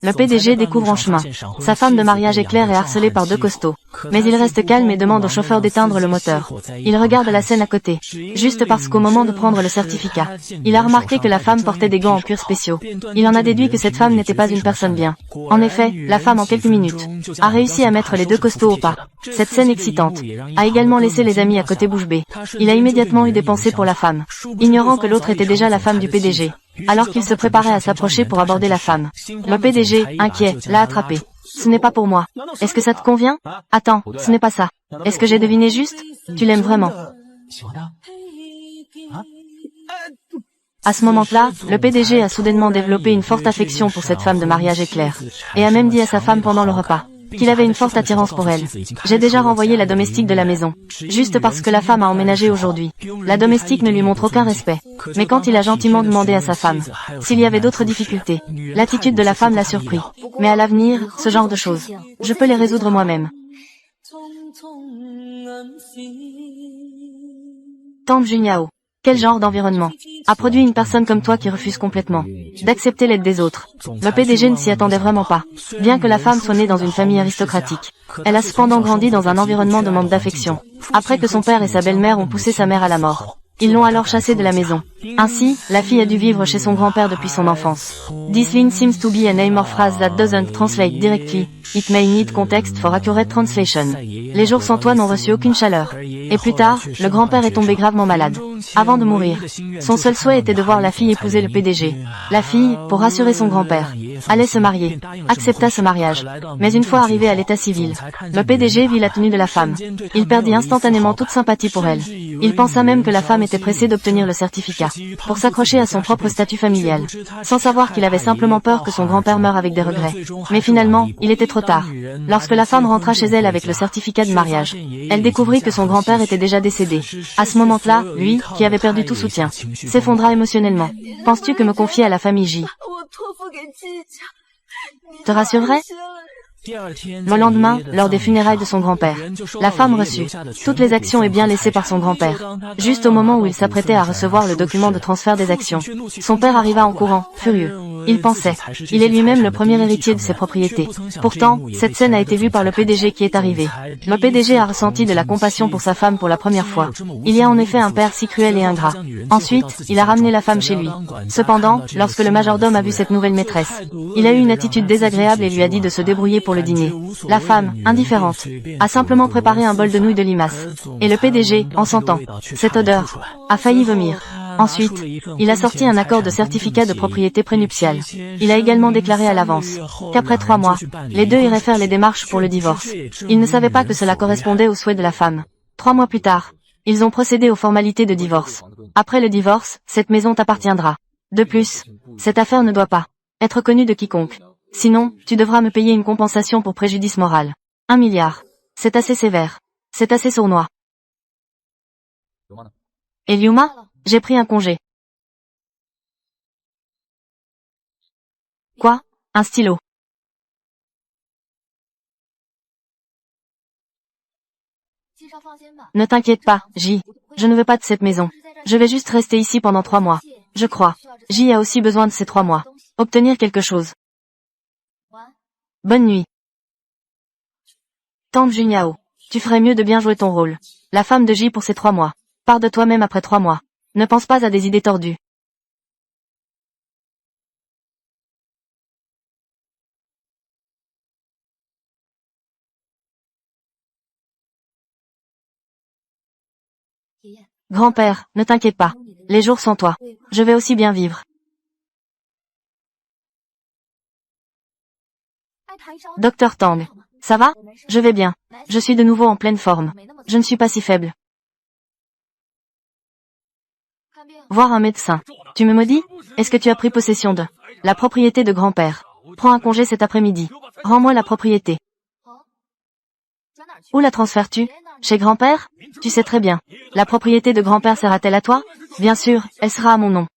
Le PDG découvre en chemin. Sa femme de mariage éclair est harcelée par deux costauds. Mais il reste calme et demande au chauffeur d'éteindre le moteur. Il regarde la scène à côté. Juste parce qu'au moment de prendre le certificat, il a remarqué que la femme portait des gants en cuir spéciaux. Il en a déduit que cette femme n'était pas une personne bien. En effet, la femme en quelques minutes a réussi à mettre les deux costauds au pas. Cette scène excitante a également laissé les amis à côté bouche bée. Il a immédiatement eu des pensées pour la femme, ignorant que l'autre était déjà la femme du PDG. Alors qu'il se préparait à s'approcher pour aborder la femme, le PDG, inquiet, l'a attrapé. Ce n'est pas pour moi. Est-ce que ça te convient? Attends, ce n'est pas ça. Est-ce que j'ai deviné juste? Tu l'aimes vraiment? À ce moment-là, le PDG a soudainement développé une forte affection pour cette femme de mariage éclair, et a même dit à sa femme pendant le repas qu'il avait une forte attirance pour elle. J'ai déjà renvoyé la domestique de la maison, juste parce que la femme a emménagé aujourd'hui. La domestique ne lui montre aucun respect. Mais quand il a gentiment demandé à sa femme s'il y avait d'autres difficultés, l'attitude de la femme l'a surpris. Mais à l'avenir, ce genre de choses, je peux les résoudre moi-même. Tang Junyao. Quel genre d'environnement a produit une personne comme toi qui refuse complètement d'accepter l'aide des autres? Le PDG ne s'y attendait vraiment pas. Bien que la femme soit née dans une famille aristocratique, elle a cependant grandi dans un environnement de manque d'affection. Après que son père et sa belle-mère ont poussé sa mère à la mort, ils l'ont alors chassée de la maison. Ainsi, la fille a dû vivre chez son grand-père depuis son enfance. This line seems to be a name or phrase that doesn't translate directly. It may need context for accurate translation. Les jours sans toi n'ont reçu aucune chaleur. Et plus tard, le grand-père est tombé gravement malade. Avant de mourir, son seul souhait était de voir la fille épouser le PDG. La fille, pour rassurer son grand-père, allait se marier, accepta ce mariage. Mais une fois arrivé à l'état civil, le PDG vit la tenue de la femme. Il perdit instantanément toute sympathie pour elle. Il pensa même que la femme était pressée d'obtenir le certificat, pour s'accrocher à son propre statut familial, sans savoir qu'il avait simplement peur que son grand-père meure avec des regrets. Mais finalement, il était trop tard. Lorsque la femme rentra chez elle avec le certificat de mariage, elle découvrit que son grand-père était déjà décédé. À ce moment-là, lui, qui avait perdu tout soutien, s'effondra émotionnellement. Penses-tu que me confier à la famille J te rassurerait? Le lendemain, lors des funérailles de son grand-père, la femme reçut toutes les actions et biens laissés par son grand-père. Juste au moment où il s'apprêtait à recevoir le document de transfert des actions, son père arriva en courant, furieux. Il pensait, il est lui-même le premier héritier de ses propriétés. Pourtant, cette scène a été vue par le PDG qui est arrivé. Le PDG a ressenti de la compassion pour sa femme pour la première fois. Il y a en effet un père si cruel et ingrat. Ensuite, il a ramené la femme chez lui. Cependant, lorsque le majordome a vu cette nouvelle maîtresse, il a eu une attitude désagréable et lui a dit de se débrouiller pour le dîner. La femme, indifférente, a simplement préparé un bol de nouilles de limaces. Et le PDG, en sentant cette odeur, a failli vomir. Ensuite, il a sorti un accord de certificat de propriété prénuptiale. Il a également déclaré à l'avance qu'après 3 mois, les deux iraient faire les démarches pour le divorce. Il ne savait pas que cela correspondait aux souhaits de la femme. 3 mois plus tard, ils ont procédé aux formalités de divorce. Après le divorce, cette maison t'appartiendra. De plus, cette affaire ne doit pas être connue de quiconque. Sinon, tu devras me payer une compensation pour préjudice moral. 1 milliard. C'est assez sévère. C'est assez sournois. Et Liuma? J'ai pris un congé. Quoi? Un stylo. Ne t'inquiète pas, J. Je ne veux pas de cette maison. Je vais juste rester ici pendant 3 mois. Je crois. J a aussi besoin de ces 3 mois. Obtenir quelque chose. Bonne nuit. Tang Junyao. Tu ferais mieux de bien jouer ton rôle. La femme de J pour ces 3 mois. Pars de toi-même après 3 mois. Ne pense pas à des idées tordues. Grand-père, ne t'inquiète pas. Les jours sans toi, je vais aussi bien vivre. Docteur Tang. Ça va? Je vais bien. Je suis de nouveau en pleine forme. Je ne suis pas si faible. Voir un médecin. Tu me maudis? Est-ce que tu as pris possession de la propriété de grand-père? Prends un congé cet après-midi. Rends-moi la propriété. Où la transfères-tu? Chez grand-père? Tu sais très bien. La propriété de grand-père sera-t-elle à toi? Bien sûr, elle sera à mon nom.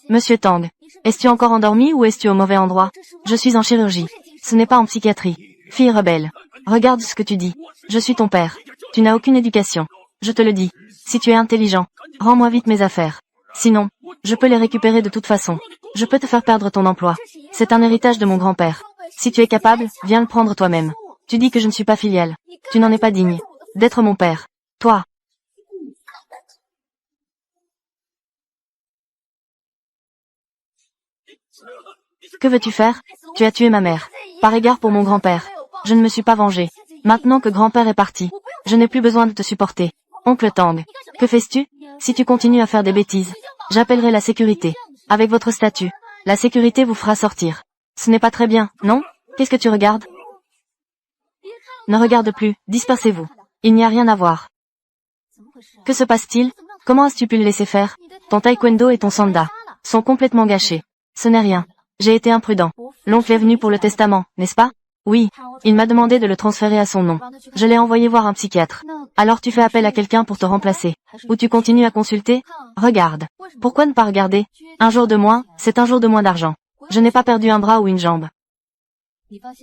Monsieur Tang, es-tu encore endormi ou es-tu au mauvais endroit? Je suis en chirurgie. Ce n'est pas en psychiatrie. Fille rebelle. Regarde ce que tu dis. Je suis ton père. Tu n'as aucune éducation. Je te le dis. Si tu es intelligent, rends-moi vite mes affaires. Sinon, je peux les récupérer de toute façon. Je peux te faire perdre ton emploi. C'est un héritage de mon grand-père. Si tu es capable, viens le prendre toi-même. Tu dis que je ne suis pas filiale. Tu n'en es pas digne d'être mon père. Toi. Que veux-tu faire? Tu as tué ma mère. Par égard pour mon grand-père. Je ne me suis pas vengé. Maintenant que grand-père est parti, je n'ai plus besoin de te supporter. Oncle Tang, que fais-tu? Si tu continues à faire des bêtises, j'appellerai la sécurité. Avec votre statut, la sécurité vous fera sortir. Ce n'est pas très bien, non? Qu'est-ce que tu regardes? Ne regarde plus, dispersez-vous. Il n'y a rien à voir. Que se passe-t-il? Comment as-tu pu le laisser faire? Ton taekwondo et ton sanda sont complètement gâchés. Ce n'est rien. J'ai été imprudent. L'oncle est venu pour le testament, n'est-ce pas? Oui. Il m'a demandé de le transférer à son nom. Je l'ai envoyé voir un psychiatre. Alors tu fais appel à quelqu'un pour te remplacer. Ou tu continues à consulter? Regarde. Pourquoi ne pas regarder? Un jour de moins, c'est un jour de moins d'argent. Je n'ai pas perdu un bras ou une jambe.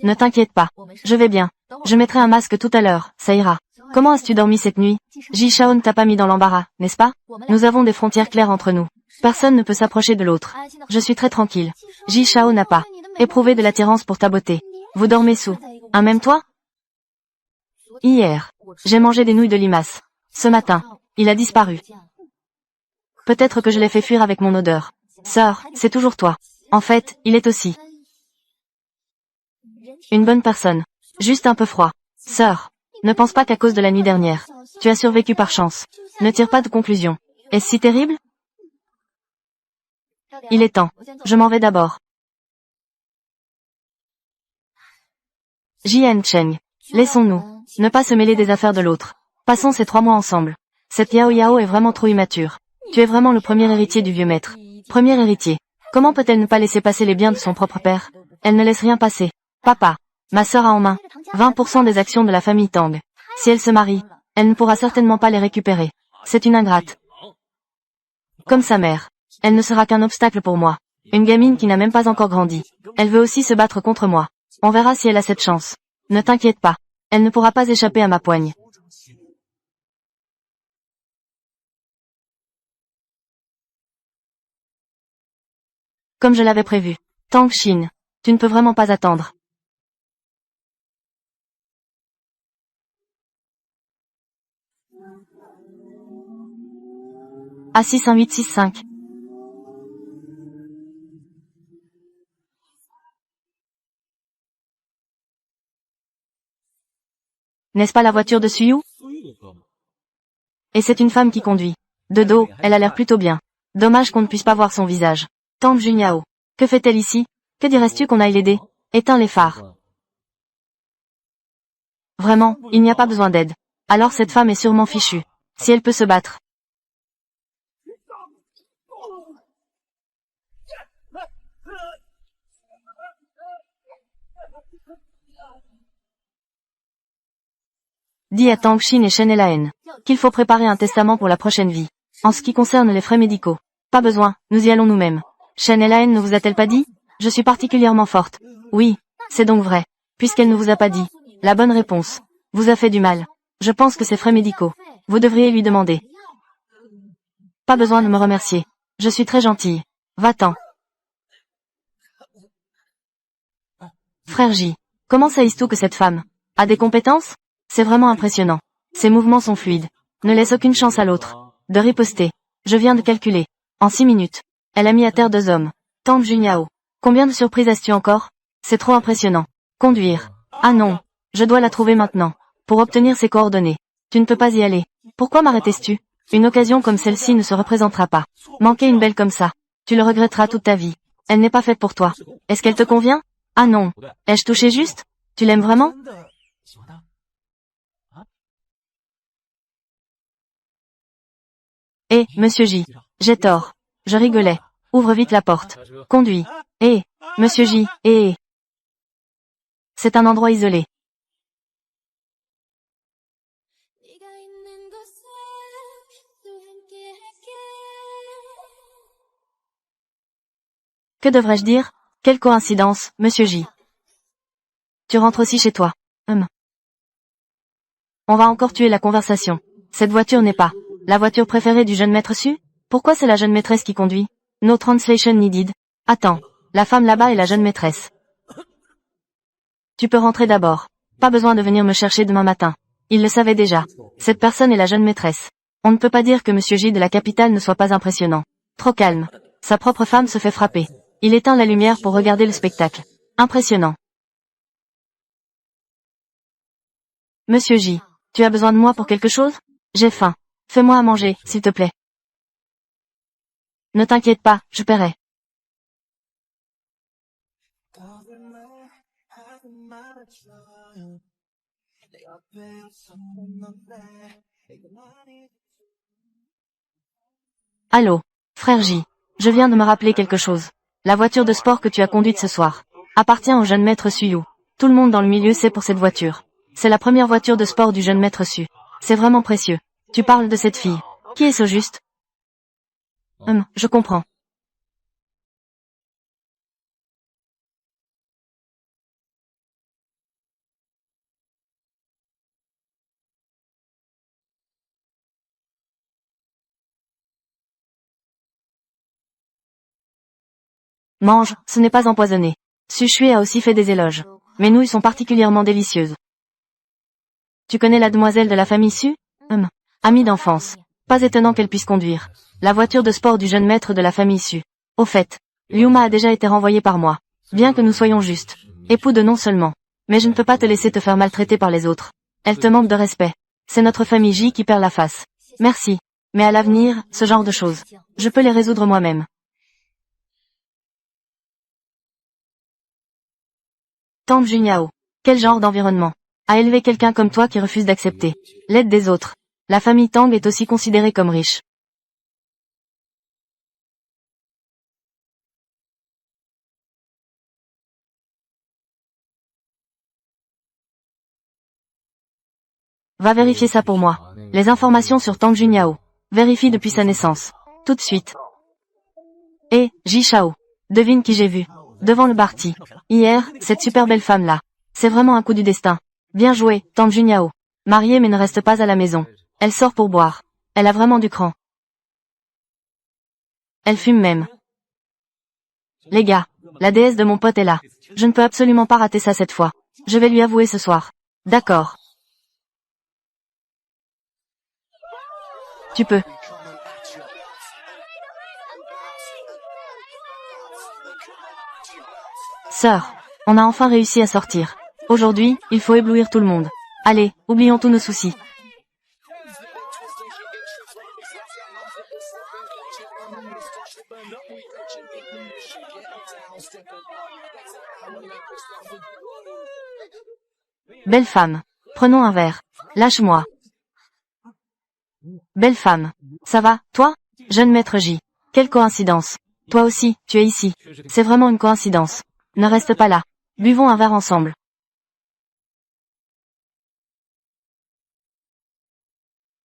Ne t'inquiète pas. Je vais bien. Je mettrai un masque tout à l'heure, ça ira. Comment as-tu dormi cette nuit? Ji Shao ne t'a pas mis dans l'embarras, n'est-ce pas? Nous avons des frontières claires entre nous. Personne ne peut s'approcher de l'autre. Je suis très tranquille. Ji Shao n'a pas éprouvé de l'attirance pour ta beauté. Vous dormez sous un même toit? Hier, j'ai mangé des nouilles de limace. Ce matin, il a disparu. Peut-être que je l'ai fait fuir avec mon odeur. Sœur, c'est toujours toi. En fait, il est aussi une bonne personne. Juste un peu froid. Sœur, ne pense pas qu'à cause de la nuit dernière, tu as survécu par chance. Ne tire pas de conclusion. Est-ce si terrible? Il est temps. Je m'en vais d'abord. Jian Cheng. Laissons-nous ne pas se mêler des affaires de l'autre. Passons ces 3 mois ensemble. Cette Yao Yao est vraiment trop immature. Tu es vraiment le premier héritier du vieux maître. Premier héritier. Comment peut-elle ne pas laisser passer les biens de son propre père? Elle ne laisse rien passer. Papa, ma sœur a en main 20% des actions de la famille Tang. Si elle se marie, elle ne pourra certainement pas les récupérer. C'est une ingrate. Comme sa mère. Elle ne sera qu'un obstacle pour moi. Une gamine qui n'a même pas encore grandi. Elle veut aussi se battre contre moi. On verra si elle a cette chance. Ne t'inquiète pas. Elle ne pourra pas échapper à ma poigne. Comme je l'avais prévu. Tang Xin, tu ne peux vraiment pas attendre. A61865. N'est-ce pas la voiture de Suyu? Et c'est une femme qui conduit. De dos, elle a l'air plutôt bien. Dommage qu'on ne puisse pas voir son visage. Tang Junyao. Que fait-elle ici? Que dirais-tu qu'on aille l'aider? Éteins les phares. Vraiment, il n'y a pas besoin d'aide. Alors cette femme est sûrement fichue. Si elle peut se battre. Dis à Tang Xin et Shen Elaine qu'il faut préparer un testament pour la prochaine vie. En ce qui concerne les frais médicaux, pas besoin, nous y allons nous-mêmes. Shen Elaine ne vous a-t-elle pas dit? Je suis particulièrement forte. Oui, c'est donc vrai. Puisqu'elle ne vous a pas dit la bonne réponse, vous a fait du mal. Je pense que c'est frais médicaux. Vous devriez lui demander. Pas besoin de me remercier. Je suis très gentille. Va-t'en. Frère J, comment saisisses-tu que cette femme a des compétences? C'est vraiment impressionnant. Ses mouvements sont fluides. Ne laisse aucune chance à l'autre de riposter. Je viens de calculer. En 6 minutes, elle a mis à terre 2 hommes. Tang Junyao. Combien de surprises as-tu encore? C'est trop impressionnant. Conduire. Ah non. Je dois la trouver maintenant. Pour obtenir ses coordonnées. Tu ne peux pas y aller. Pourquoi m'arrêtes-tu? Une occasion comme celle-ci ne se représentera pas. Manquer une belle comme ça. Tu le regretteras toute ta vie. Elle n'est pas faite pour toi. Est-ce qu'elle te convient? Ah non. Ai-je touché juste? Tu l'aimes vraiment? Eh, monsieur J. J'ai tort. Je rigolais. Ouvre vite la porte. Conduis. Eh, monsieur J. Eh. C'est un endroit isolé. Que devrais-je dire? Quelle coïncidence, monsieur J. Tu rentres aussi chez toi. On va encore tuer la conversation. Cette voiture n'est pas la voiture préférée du jeune maître Su? Pourquoi c'est la jeune maîtresse qui conduit? No translation needed. Attends. La femme là-bas est la jeune maîtresse. Tu peux rentrer d'abord. Pas besoin de venir me chercher demain matin. Il le savait déjà. Cette personne est la jeune maîtresse. On ne peut pas dire que Monsieur J de la capitale ne soit pas impressionnant. Trop calme. Sa propre femme se fait frapper. Il éteint la lumière pour regarder le spectacle. Impressionnant. Monsieur J, tu as besoin de moi pour quelque chose? J'ai faim. Fais-moi à manger, s'il te plaît. Ne t'inquiète pas, je paierai. Allô, frère J. Je viens de me rappeler quelque chose. La voiture de sport que tu as conduite ce soir appartient au jeune maître Suyu. Tout le monde dans le milieu sait pour cette voiture. C'est la première voiture de sport du jeune maître Su. C'est vraiment précieux. Tu parles de cette fille. Qui est ce juste? Je comprends. Mange, ce n'est pas empoisonné. Su Shui a aussi fait des éloges. Mes nouilles sont particulièrement délicieuses. Tu connais la demoiselle de la famille Su? Amie d'enfance. Pas étonnant qu'elle puisse conduire. La voiture de sport du jeune maître de la famille Su. Au fait, Liuma a déjà été renvoyée par moi. Bien que nous soyons justes. Époux de nom seulement. Mais je ne peux pas te laisser te faire maltraiter par les autres. Elle te manque de respect. C'est notre famille J qui perd la face. Merci. Mais à l'avenir, ce genre de choses, je peux les résoudre moi-même. Tang Junyao. Quel genre d'environnement? À élever quelqu'un comme toi qui refuse d'accepter l'aide des autres. La famille Tang est aussi considérée comme riche. Va vérifier ça pour moi. Les informations sur Tang Junyao. Vérifie depuis sa naissance. Tout de suite. Et, Ji Shao. Devine qui j'ai vu. Devant le Barty. Hier, cette super belle femme-là. C'est vraiment un coup du destin. Bien joué, Tang Junyao. Mariée mais ne reste pas à la maison. Elle sort pour boire. Elle a vraiment du cran. Elle fume même. Les gars, la déesse de mon pote est là. Je ne peux absolument pas rater ça cette fois. Je vais lui avouer ce soir. D'accord. Tu peux. Sœur, on a enfin réussi à sortir. Aujourd'hui, il faut éblouir tout le monde. Allez, oublions tous nos soucis. Belle femme. Prenons un verre. Lâche-moi. Belle femme. Ça va, toi? Jeune maître J. Quelle coïncidence. Toi aussi, tu es ici. C'est vraiment une coïncidence. Ne reste pas là. Buvons un verre ensemble.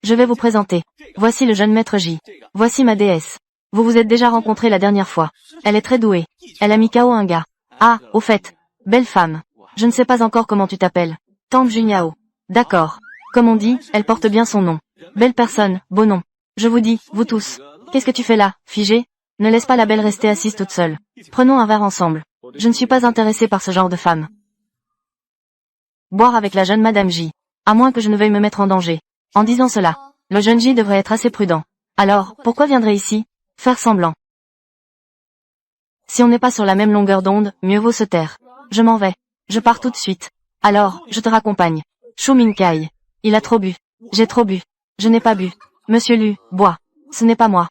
Je vais vous présenter. Voici le jeune maître J. Voici ma déesse. Vous vous êtes déjà rencontrés la dernière fois. Elle est très douée. Elle a mis KO un gars. Ah, au fait. Belle femme. Je ne sais pas encore comment tu t'appelles. Tang Junyao. D'accord. Comme on dit, elle porte bien son nom. Belle personne, beau nom. Je vous dis, vous tous. Qu'est-ce que tu fais là, figé? Ne laisse pas la belle rester assise toute seule. Prenons un verre ensemble. Je ne suis pas intéressé par ce genre de femme. Boire avec la jeune Madame J. À moins que je ne veuille me mettre en danger. En disant cela, le jeune J devrait être assez prudent. Alors, pourquoi viendrait ici? Faire semblant. Si on n'est pas sur la même longueur d'onde, mieux vaut se taire. Je m'en vais. Je pars tout de suite. Alors, je te raccompagne. Shu Minkai. Il a trop bu. J'ai trop bu. Je n'ai pas bu. Monsieur Lu, bois. Ce n'est pas moi.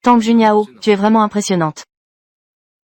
Tang Junyao, tu es vraiment impressionnante.